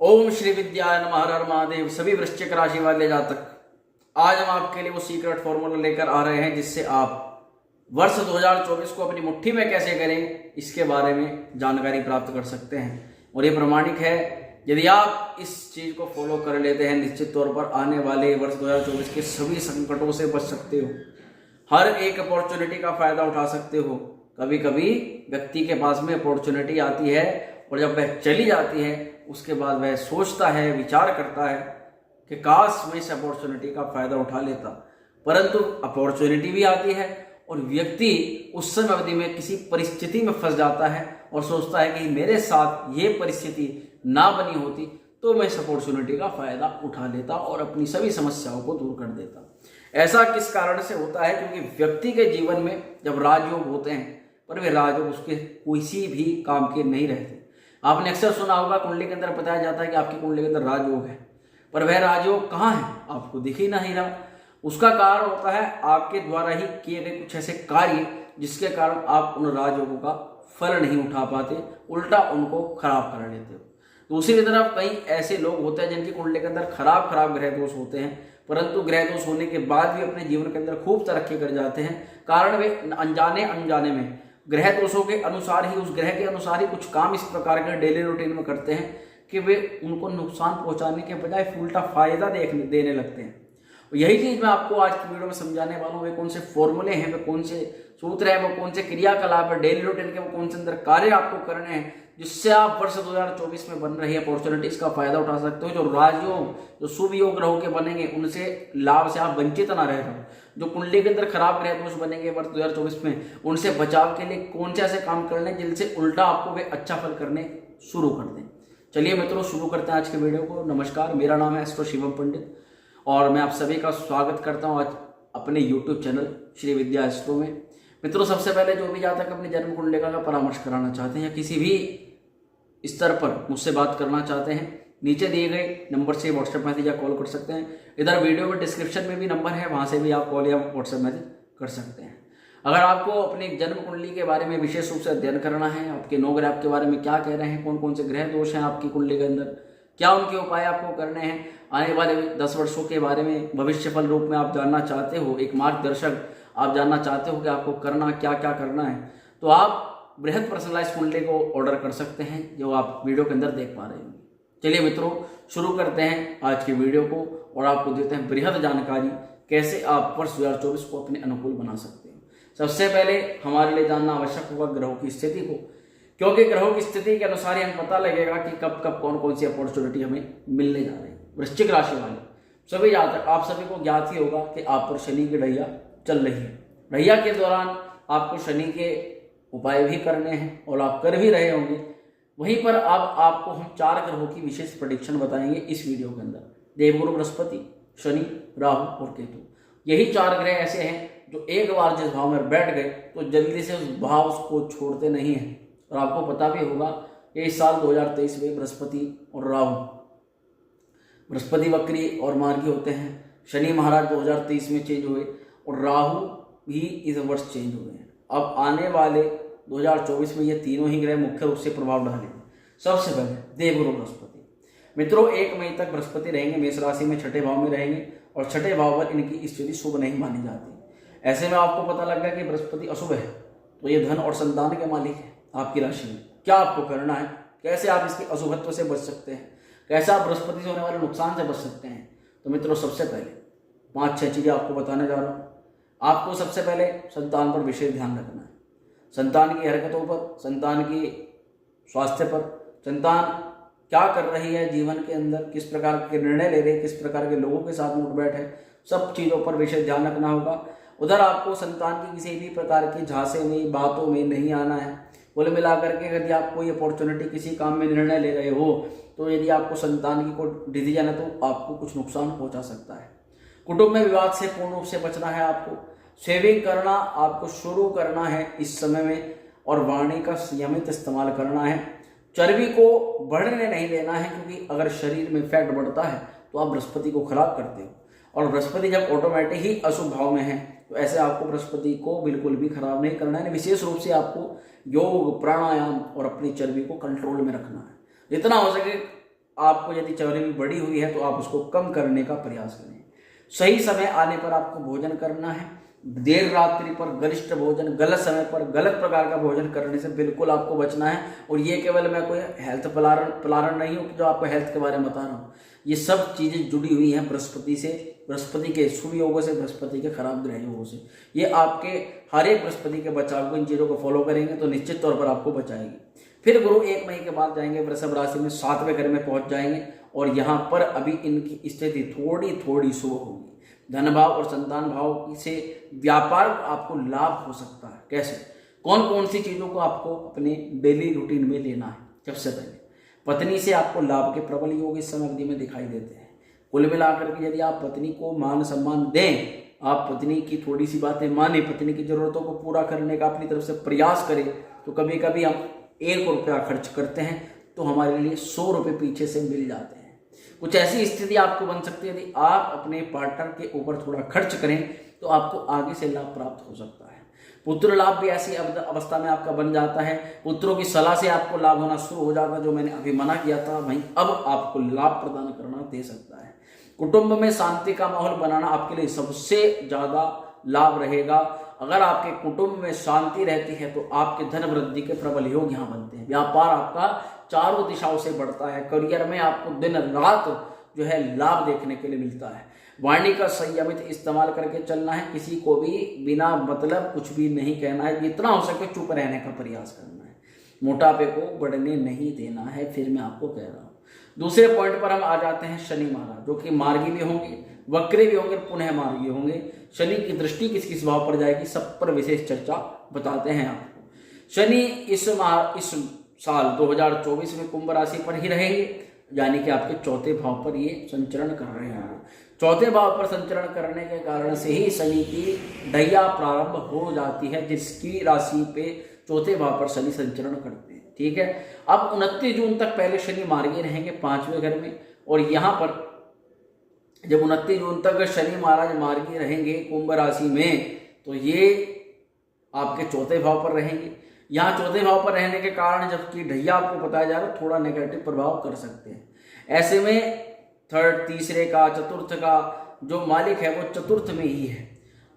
ओम श्री विद्याय नमः। हर हर महादेव। सभी वृश्चिक राशि वाले जातक, आज हम आपके लिए वो सीक्रेट फॉर्मूला लेकर आ रहे हैं जिससे आप वर्ष 2024 को अपनी मुट्ठी में कैसे करें इसके बारे में जानकारी प्राप्त कर सकते हैं। और ये प्रमाणिक है, यदि आप इस चीज को फॉलो कर लेते हैं निश्चित तौर पर आने वाले वर्ष 2024 के सभी संकटों से बच सकते हो। हर एक अपॉर्चुनिटी का फायदा उठा सकते हो। कभी कभी व्यक्ति के पास में अपॉर्चुनिटी आती है और जब वह चली जाती है उसके बाद वह सोचता है, विचार करता है कि काश मैं इस अपॉर्चुनिटी का फायदा उठा लेता। परंतु अपॉर्चुनिटी भी आती है और व्यक्ति उस समय अवधि में किसी परिस्थिति में फंस जाता है और सोचता है कि मेरे साथ ये परिस्थिति ना बनी होती तो मैं इस अपॉर्चुनिटी का फायदा उठा लेता और अपनी सभी समस्याओं को दूर कर देता। ऐसा किस कारण से होता है? क्योंकि व्यक्ति के जीवन में जब राजयोग होते हैं पर वे राजयोग उसके किसी भी काम के नहीं रहते। आपने अक्सर सुना होगा कुंडली के अंदर बताया जाता है कि आपकी कुंडली के अंदर राजयोग है, पर वह राजयोग कहाँ है आपको दिख ही नहीं रहा। उसका कारण होता है आपके द्वारा ही किए गए कुछ ऐसे कार्य जिसके कारण आप उन राजयोगों का फल नहीं उठा पाते, उल्टा उनको खराब कर लेते हो। दूसरी तरफ कई ऐसे लोग होते हैं जिनकी कुंडली के अंदर खराब ग्रह दोष होते हैं, परंतु ग्रह दोष होने के बाद भी अपने जीवन के अंदर खूब तरक्की कर जाते हैं। कारण वे अनजाने में ग्रह दोषों के अनुसार ही, उस ग्रह के अनुसार ही कुछ काम इस प्रकार के डेली रूटीन में करते हैं कि वे उनको नुकसान पहुंचाने के बजाय उल्टा फायदा देने लगते हैं। यही चीज मैं आपको आज की वीडियो में समझाने वाला हूँ। वे कौन से फॉर्मूले हैं, वे कौन से सूत्र हैं, वो कौन से क्रियाकलाप है डेली रूटीन के, वो कौन से अंदर कार्य आपको करने हैं जिससे आप वर्ष 2024 में बन रही अपॉर्चुनिटीज का फायदा उठा सकते हो। जो राजयोग, जो शुभ योग ग्रहों के बनेंगे उनसे लाभ से आप वंचित ना रह जाओ। जो कुंडली के अंदर खराब ग्रह दोष बनेंगे वर्ष 2024 में, उनसे बचाव के लिए कौन से ऐसे काम करने जिनसे उल्टा आपको वे अच्छा फल करने शुरू कर दें। चलिए मित्रों, शुरू करते हैं आज के वीडियो को। नमस्कार, मेरा नाम है एस्ट्रो शिवम पंडित और मैं आप सभी का स्वागत करता हूँ आज अपने YouTube चैनल श्री विद्या एस्ट्रो में। मित्रों, सबसे पहले जो भी जातक अपनी जन्म कुंडलिका का परामर्श कराना चाहते हैं या किसी भी स्तर पर मुझसे बात करना चाहते हैं, नीचे दिए गए नंबर से व्हाट्सएप मैसेज या कॉल कर सकते हैं। इधर वीडियो में डिस्क्रिप्शन में भी नंबर है, वहां से भी आप कॉल या व्हाट्सएप मैसेज कर सकते हैं। अगर आपको अपने जन्म कुंडली के बारे में विशेष रूप से अध्ययन करना है, आपके 9 ग्रह आपके बारे में क्या कह रहे हैं, कौन कौन से ग्रह दोष हैं आपकी कुंडली के अंदर, क्या उनके उपाय आपको करने हैं, आने वाले 10 वर्षों के बारे में भविष्य फल रूप में आप जानना चाहते हो, एक मार्गदर्शक आप जानना चाहते हो कि आपको करना क्या क्या करना है, तो आप बृहद पर्सनलाइज कुंडली को ऑर्डर कर सकते हैं जो आप वीडियो के अंदर देख पा रहे हैं। चलिए मित्रों, शुरू करते हैं आज की वीडियो को और आपको देते हैं बृहद जानकारी कैसे आप वर्ष 2024 को अपने अनुकूल बना सकते हैं। सबसे पहले हमारे लिए जानना आवश्यक होगा ग्रहों की स्थिति को, क्योंकि ग्रहों की स्थिति के अनुसार ही हमें पता लगेगा कि कब कब कौन कौन सी अपॉर्चुनिटी हमें मिलने जा रही है। वृश्चिक राशि वाले सभी जातक, आप सभी को ज्ञात ही होगा कि आप पर शनि की ढैया चल रही है। ढैया के दौरान आपको शनि के उपाय भी करने हैं और आप कर भी रहे होंगे। वहीं पर अब आपको हम 4 ग्रहों की विशेष प्रेडिक्शन बताएंगे इस वीडियो के अंदर। देवगुरु बृहस्पति, शनि, राहु और केतु, यही 4 ग्रह ऐसे हैं जो एक बार जिस भाव में बैठ गए तो जल्दी से उस भाव को छोड़ते नहीं हैं। और आपको पता भी होगा कि इस साल 2023 में बृहस्पति और राहु, बृहस्पति वक्री और मार्गी होते हैं, शनि महाराज 2023 में चेंज हुए और राहु भी इस वर्ष चेंज हुए हैं। अब आने वाले 2024 में ये तीनों ही ग्रह मुख्य रूप से प्रभाव डालेंगे। सबसे पहले देवगुरु बृहस्पति। मित्रों, 1 मई तक बृहस्पति रहेंगे मेष राशि में, 6ठे भाव में रहेंगे और 6ठे भाव पर इनकी स्थिति शुभ नहीं मानी जाती। ऐसे में आपको पता लग गया कि बृहस्पति अशुभ है, तो ये धन और संतान के मालिक है आपकी राशि में। क्या आपको करना है, कैसे आप इसके अशुभत्व से बच सकते हैं, कैसे आप बृहस्पति से होने वाले नुकसान से बच सकते हैं, तो मित्रों सबसे पहले 5-6 चीजें आपको बताने जा रहा हूँ। आपको सबसे पहले संतान पर विशेष ध्यान रखना है। संतान की हरकतों पर, संतान की स्वास्थ्य पर, संतान क्या कर रही है जीवन के अंदर, किस प्रकार के निर्णय ले रही है, किस प्रकार के लोगों के साथ उठ बैठ है, सब चीज़ों पर विशेष ध्यान रखना होगा। उधर आपको संतान की किसी भी प्रकार की झांसे में, बातों में नहीं आना है। कुल मिलाकर के यदि आप कोई अपॉर्चुनिटी किसी काम में निर्णय ले रहे हो तो यदि आपको संतान की कोई डिसीजन है तो आपको कुछ नुकसान पहुंचा सकता है। कुटुंब में विवाद से पूर्ण रूप से बचना है आपको। सेविंग करना आपको शुरू करना है इस समय में और वाणी का संयमित इस्तेमाल करना है। चर्बी को बढ़ने नहीं देना है, क्योंकि अगर शरीर में फैट बढ़ता है तो आप बृहस्पति को खराब करते हो और बृहस्पति जब ऑटोमेटिक ही अशुभ भाव में है तो ऐसे आपको बृहस्पति को बिल्कुल भी खराब नहीं करना है। विशेष रूप से आपको योग, प्राणायाम और अपनी चर्बी को कंट्रोल में रखना है। जितना हो सके आपको यदि चर्बी बढ़ी हुई है तो आप उसको कम करने का प्रयास करें। सही समय आने पर आपको भोजन करना है। देर रात्रि पर गरिष्ठ भोजन, गलत समय पर गलत प्रकार का भोजन करने से बिल्कुल आपको बचना है। और ये केवल मैं कोई हेल्थ प्लानर नहीं हूँ जो आपको हेल्थ के बारे में बता रहा हूँ, ये सब चीज़ें जुड़ी हुई हैं बृहस्पति से, बृहस्पति के शुभ योगों से, बृहस्पति के खराब ग्रह योगों से। ये आपके हर एक बृहस्पति के बचाव को, इन चीज़ों को फॉलो करेंगे तो निश्चित तौर पर आपको बचाएगी। फिर गुरु 1 मई के बाद जाएंगे वृषभ राशि में, 7वें घर में पहुंच जाएंगे और यहाँ पर अभी इनकी स्थिति थोड़ी शुभ होगी। धन भाव और संतान भाव से व्यापार आपको लाभ हो सकता है। कैसे, कौन कौन सी चीज़ों को आपको अपने डेली रूटीन में लेना है? सबसे पहले पत्नी से आपको लाभ के प्रबल योग इस समय अवधि में दिखाई देते हैं। कुल मिलाकर के यदि आप पत्नी को मान सम्मान दें, आप पत्नी की थोड़ी सी बातें माने, पत्नी की जरूरतों को पूरा करने का अपनी तरफ से प्रयास करें, तो कभी कभी हम 1 रुपया खर्च करते हैं तो हमारे लिए 100 रुपये पीछे से मिल जाते हैं। कुछ ऐसी स्थिति आपको बन सकती है, यदि आप अपने पार्टनर के ऊपर थोड़ा खर्च करें तो आपको आगे से लाभ प्राप्त हो सकता है। पुत्र लाभ भी ऐसी अवस्था में आपका बन जाता है। पुत्रों की सलाह से आपको लाभ होना शुरू हो जाता है, जो मैंने अभी मना किया था वहीं अब आपको लाभ प्रदान करना दे सकता है। कुटुंब में शांति का माहौल बनाना आपके लिए सबसे ज्यादा लाभ रहेगा। अगर आपके कुटुंब में शांति रहती है तो आपके धन वृद्धि के प्रबल योग यहाँ बनते हैं। व्यापार आपका चारों दिशाओं से बढ़ता है। करियर में आपको दिन रात जो है लाभ देखने के लिए मिलता है। वाणी का संयमित इस्तेमाल करके चलना है। किसी को भी बिना मतलब कुछ भी नहीं कहना है। जितना हो सके चुप रहने का प्रयास करना है। मोटापे को बढ़ने नहीं देना है। फिर मैं आपको कह रहा हूँ। दूसरे पॉइंट पर हम आ जाते हैं शनि महाराज, जो कि मार्गी भी होंगे, वक्री भी होंगे, पुनः मार्गी होंगे। शनि की दृष्टि किस किस भाव पर जाएगी, सब पर विशेष चर्चा बताते हैं आपको। शनि इस साल 2024 में कुंभ राशि पर ही रहेंगे, यानी कि आपके चौथे भाव पर ये संचरण कर रहे हैं। चौथे भाव पर संचरण करने के कारण से ही शनि की ढैया प्रारंभ हो जाती है, जिसकी राशि पे चौथे भाव पर शनि संचरण करते हैं। ठीक है, अब 29 जून तक पहले शनि मार्गी रहेंगे 5वें घर में, और यहाँ पर जब 29 जून तक शनि महाराज मार्गी रहेंगे कुंभ राशि में, तो ये आपके चौथे भाव पर रहेंगे। यहाँ चौथे भाव पर रहने के कारण जबकि ढैया आपको बताया जा रहा है थोड़ा नेगेटिव प्रभाव कर सकते हैं। ऐसे में थर्ड, तीसरे का, चतुर्थ का जो मालिक है वो चतुर्थ में ही है,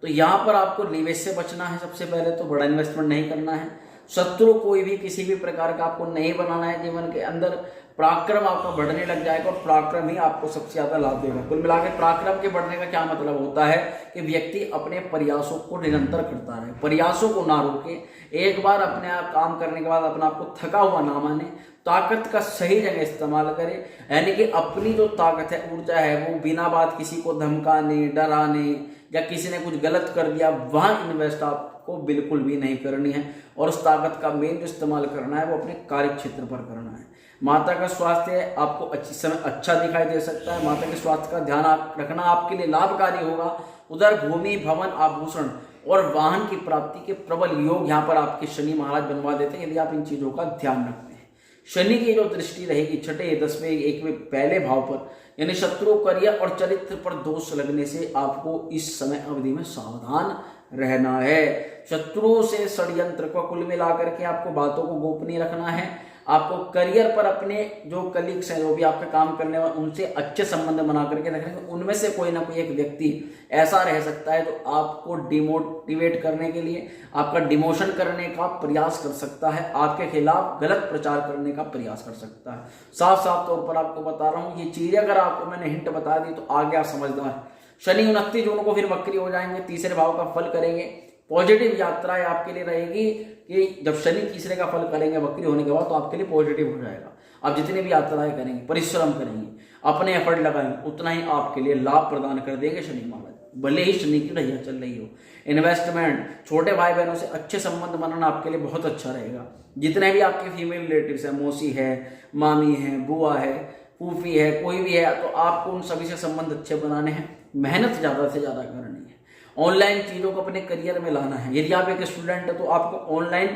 तो यहाँ पर आपको लीवेज से बचना है। सबसे पहले तो बड़ा इन्वेस्टमेंट नहीं करना है। शत्रु कोई भी किसी भी प्रकार का आपको नहीं बनाना है। जीवन के अंदर पराक्रम आपका बढ़ने लग जाएगा और पराक्रम ही आपको सबसे ज्यादा लाभ देगा। कुल मिलाकर पराक्रम के बढ़ने का क्या मतलब होता है कि व्यक्ति अपने प्रयासों को निरंतर करता रहे, प्रयासों को ना रोके। एक बार अपने आप काम करने के बाद अपने आप को थका हुआ ना माने, ताकत का सही जगह इस्तेमाल करे। यानी कि अपनी जो ताकत है, ऊर्जा है, वो बिना बात किसी को धमकाने, डराने या किसी ने कुछ गलत कर दिया वहां इन्वेस्ट आपको बिल्कुल भी नहीं करनी है। और उस ताकत का मेन जो इस्तेमाल करना है वो अपने कार्य क्षेत्र पर करना है। माता का स्वास्थ्य आपको समय अच्छा दिखाई दे सकता है। माता के स्वास्थ्य का ध्यान रखना आपके लिए लाभकारी होगा। उधर भूमि, भवन, आभूषण और वाहन की प्राप्ति के प्रबल योग यहाँ पर आपके शनि महाराज बनवा देते हैं, यदि आप इन चीजों का ध्यान रखते हैं। शनि की जो दृष्टि रहेगी 6, 10वें, 1वें पहले भाव पर, यानी शत्रु, करियर और चरित्र पर दोष लगने से आपको इस समय अवधि में सावधान रहना है। शत्रु से षड्यंत्र को कुल मिलाकर के आपको बातों को गोपनीय रखना है। आपको करियर पर अपने जो कलीग्स हैं, जो भी आपका काम करने वाले, उनसे अच्छे संबंध बना करके रखेंगे। उनमें से कोई ना कोई एक व्यक्ति ऐसा रह सकता है जो आपको डिमोटिवेट करने के लिए, आपका डिमोशन करने का प्रयास कर सकता है, आपके खिलाफ गलत प्रचार करने का प्रयास कर सकता है। साफ साफ तौर पर आपको बता रहा हूँ, ये चीजें अगर आपको मैंने हिंट बता दी तो आगे आप समझदार। शनि 29 जून को फिर वक्री हो जाएंगे, तीसरे भाव का फल करेंगे। पॉजिटिव यात्राएं आपके लिए रहेगी कि जब शनि तीसरे का फल करेंगे वक्री होने के बाद, तो आपके लिए पॉजिटिव हो जाएगा। आप जितनी भी यात्राएं करेंगे, परिश्रम करेंगे, अपने एफर्ट लगाएंगे, उतना ही आपके लिए लाभ प्रदान कर देंगे शनि महाराज, भले ही शनि की ढैया चल रही हो। इन्वेस्टमेंट, छोटे भाई बहनों से अच्छे संबंध बनाना आपके लिए बहुत अच्छा रहेगा। जितने भी आपके फीमेल रिलेटिव्स हैं, मौसी है, मामी है, बुआ है, फूफी है, कोई भी है, तो आपको उन सभी से संबंध अच्छे बनाने हैं। मेहनत ज़्यादा से ज़्यादा करनी है। ऑनलाइन चीज़ों को अपने करियर में लाना है। यदि आप एक स्टूडेंट है तो आपको ऑनलाइन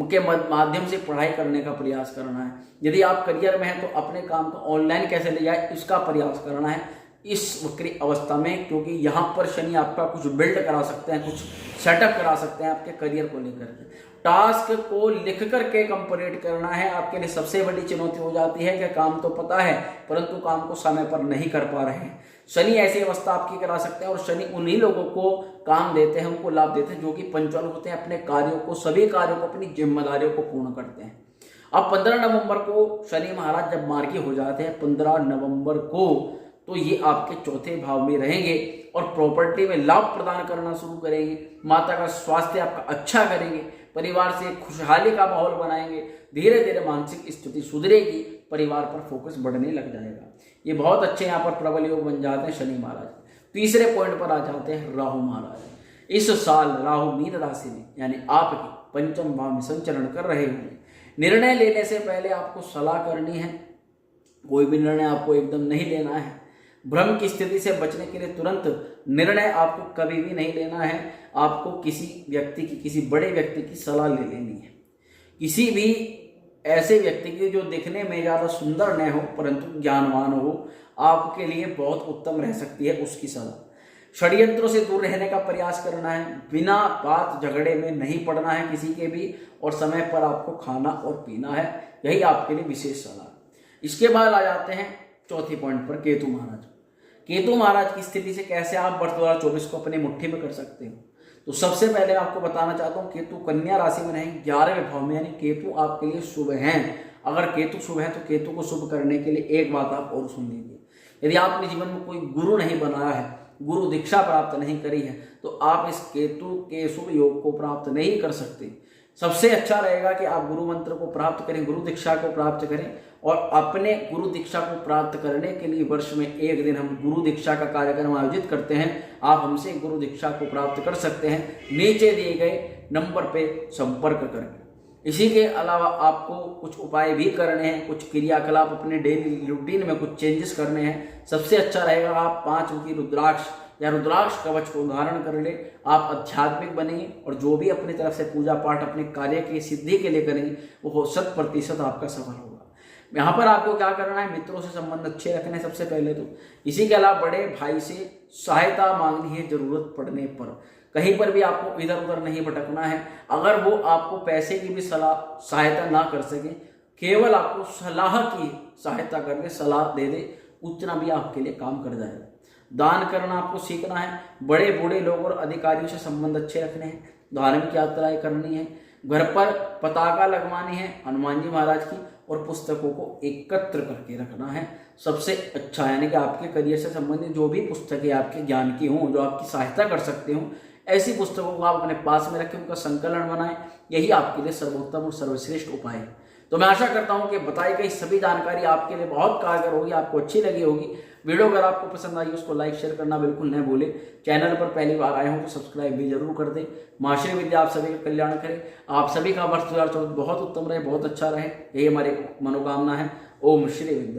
के माध्यम से पढ़ाई करने का प्रयास करना है। यदि आप करियर में हैं तो अपने काम को ऑनलाइन कैसे ले जाए इसका प्रयास करना है। इस वक्री अवस्था में, क्योंकि यहाँ पर शनि आपका कुछ बिल्ड करा सकते हैं, कुछ सेटअप करा सकते हैं आपके करियर को लेकर के। टास्क को लिख करके कंप्लीट करना है आपके लिए सबसे बड़ी चुनौती हो जाती है कि काम तो पता है परंतु काम को समय पर नहीं कर पा रहे हैं। शनि ऐसी अवस्था आपकी करा सकते हैं और शनि उन्हीं लोगों को काम देते हैं, उनको लाभ देते हैं जो कि पंचुअल होते हैं, अपने कार्यों को, सभी कार्यों को, अपनी जिम्मेदारियों को पूर्ण करते हैं। अब 15 नवंबर को शनि महाराज जब मार्गी हो जाते हैं 15 नवंबर को, तो ये आपके चौथे भाव में रहेंगे और प्रॉपर्टी में लाभ प्रदान करना शुरू करेंगे। माता का स्वास्थ्य आपका अच्छा करेंगे, परिवार से खुशहाली का माहौल बनाएंगे, धीरे धीरे मानसिक स्थिति सुधरेगी, परिवार पर फोकस बढ़ने लग जाएगा। ये बहुत अच्छे यहाँ पर प्रबल योग बन जाते हैं शनि महाराज। तीसरे पॉइंट पर आ जाते हैं राहु महाराज। इस साल राहु मीन राशि में यानी आपके पंचम भाव में संचरण कर रहे होंगे। निर्णय लेने से पहले आपको सलाह करनी है, कोई भी निर्णय आपको एकदम नहीं लेना है। भ्रम की स्थिति से बचने के लिए तुरंत निर्णय आपको कभी भी नहीं लेना है। आपको किसी व्यक्ति की, किसी बड़े व्यक्ति की सलाह ले लेनी है, किसी भी ऐसे व्यक्ति की जो दिखने में ज़्यादा सुंदर न हो परंतु ज्ञानवान हो, आपके लिए बहुत उत्तम रह सकती है उसकी सलाह। षड्यंत्रों से दूर रहने का प्रयास करना है, बिना बात झगड़े में नहीं पड़ना है किसी के भी, और समय पर आपको खाना और पीना है, यही आपके लिए विशेष सलाह। इसके बाद आ जाते हैं चौथी पॉइंट पर, केतु महाराज। केतु महाराज की स्थिति से कैसे आप वर्ष 2024 को अपनी मुट्ठी में कर सकते हो, तो सबसे पहले आपको बताना चाहता हूँ केतु कन्या राशि में रहें 11वें भाव में, यानी केतु आपके लिए शुभ हैं। अगर केतु शुभ है तो केतु को शुभ करने के लिए एक बात आप और सुन लीजिए। यदि आपने जीवन में कोई गुरु नहीं बनाया है, गुरु दीक्षा प्राप्त नहीं करी है, तो आप इस केतु के शुभ योग को प्राप्त नहीं कर सकते। सबसे अच्छा रहेगा कि आप गुरु मंत्र को प्राप्त करें, गुरु दीक्षा को प्राप्त करें, और अपने गुरु दीक्षा को प्राप्त करने के लिए वर्ष में एक दिन हम गुरु दीक्षा का कार्यक्रम आयोजित करते हैं। आप हमसे गुरु दीक्षा को प्राप्त कर सकते हैं नीचे दिए गए नंबर पे संपर्क करके। इसी के अलावा आपको कुछ उपाय भी करने हैं, कुछ क्रियाकलाप अपने डेली रूटीन में कुछ चेंजेस करने हैं। सबसे अच्छा रहेगा आप 5 मुखी रुद्राक्ष या रुद्राक्ष कवच को धारण कर ले। आप आध्यात्मिक बनेंगे और जो भी अपनी तरफ से पूजा पाठ अपने कार्य की सिद्धि के लिए करेंगे वो 100% आपका सफल होगा। यहाँ पर आपको क्या करना है, मित्रों से संबंध अच्छे रखने सबसे पहले तो। इसी के अलावा बड़े भाई से सहायता मांगनी है जरूरत पड़ने पर। कहीं पर भी आपको इधर उधर नहीं भटकना है। अगर वो आपको पैसे की भी सहायता ना कर सके, केवल आपको सलाह की सहायता करके सलाह दे दे, उतना भी आपके लिए काम कर जाएगा। दान करना आपको सीखना है, बड़े बूढ़े लोग और अधिकारियों से संबंध अच्छे रखने हैं, धार्मिक यात्राएं करनी है, घर पर पताका लगवानी है हनुमान जी महाराज की, और पुस्तकों को एकत्र करके रखना है। सबसे अच्छा यानी कि आपके करियर से संबंधित जो भी पुस्तकें आपके ज्ञान की हों, जो आपकी सहायता कर सकते हो, ऐसी पुस्तकों को आप अपने पास में रखें, उनका संकलन बनाएं। यही आपके लिए सर्वोत्तम और सर्वश्रेष्ठ उपाय है। तो मैं आशा करता हूं कि बताई गई सभी जानकारी आपके लिए बहुत कारगर होगी, आपको अच्छी लगी होगी। वीडियो अगर आपको पसंद आई उसको लाइक शेयर करना बिल्कुल न भूलें। चैनल पर पहली बार आए हो तो सब्सक्राइब भी जरूर कर दें। माँ श्री विद्या आप सभी का कल्याण करे, आप सभी का वर्ष 2024 बहुत उत्तम रहे, बहुत अच्छा रहे, यही हमारी मनोकामना है। ओम श्री विद्या।